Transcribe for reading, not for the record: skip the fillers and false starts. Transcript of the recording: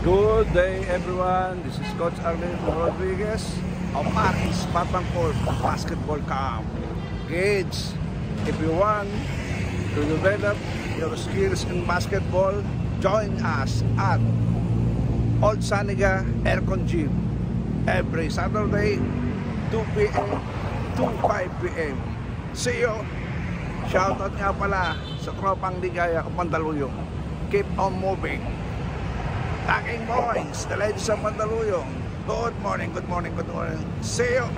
Good day everyone, this is Coach Arlene Rodriguez of Maris Patangkol Basketball Camp. Kids, if you want to develop your skills in basketball, join us at Old Saniga Aircon Gym every Saturday 2 p.m. to 5 p.m. See you! Shoutout nga pala sa tropang ligaya o Mandaluyong. Keep on moving. Taking boys, the ladies of Mandaluyong. Good morning, good morning, good morning. See you!